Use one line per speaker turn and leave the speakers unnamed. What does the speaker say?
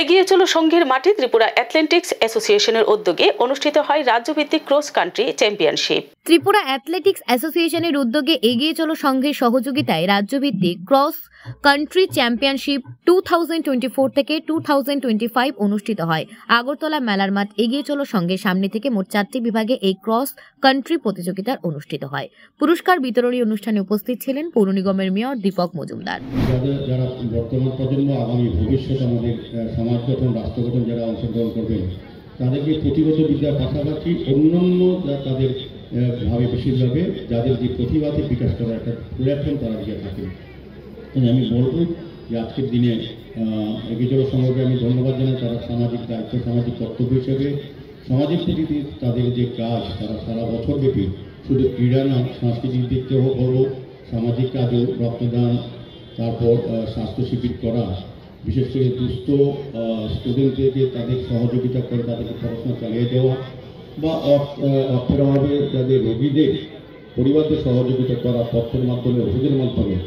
এগিয়ে চলো সংঘের মাঠে ত্রিপুরা অ্যাথলেটিক্স অ্যাসোসিয়েশনের উদ্যোগে অনুষ্ঠিত হয় রাজ্যভিত্তিক cross country championship.
Tripura athletics অ্যাসোসিয়েশনের উদ্যোগে এগিয়ে চলো সংঘের সহযোগিতায় রাজ্যভিত্তিক ক্রস কান্ট্রি চ্যাম্পিয়নশিপ 2024 থেকে 2025 অনুষ্ঠিত হয়। আগরতলা মেলার মাঠ এগিয়ে চলো সংঘের সামনে থেকে মোট 4টি বিভাগে এই ক্রস কান্ট্রি প্রতিযোগিতার অনুষ্ঠিত হয়। পুরস্কার বিতরণী অনুষ্ঠানে উপস্থিত ছিলেন পৌর নিগমের মেয়র দীপক মজুমদার।
যারা বর্তমান প্রজন্ম আগামী ভবিষ্যৎ আমাদের সমাজ গঠন রাষ্ট্র গঠন যারা অংশগ্রহণ করবেন তাদেরকে পুঁথিগত বিদ্যার পাশাপাশি অন্যান্য তাদের ভাবে বেশিরভাবে যাদের যে প্রতিভাতে বিকাশ করার একটা প্ল্যাটফর্ম তারা দিয়ে থাকেন। আমি বলবো যে আজকের দিনে এগিয়ে চলো সংঘকে আমি ধন্যবাদ জানাই। তারা সামাজিক দায়িত্ব সামাজিক কর্তব্য হিসেবে সমাজের প্রতি তাদের যে কাজ তারা সারা বছর ব্যাপী শুধু ক্রীড়া না সাংস্কৃতিক দিক থেকেও বলবো, সামাজিক কাজও রক্তদান, তারপর স্বাস্থ্য শিবির করা, বিশেষ করে দুস্থ স্টুডেন্টদেরকে তাদের সহযোগিতা করে তাদেরকে পড়াশোনা চালিয়ে দেওয়া বা অর্থের অভাবে যাদের রোগীদের পরিবারদের সহযোগিতা করা তথ্যের মাধ্যমে ওষুধের মাধ্যমে।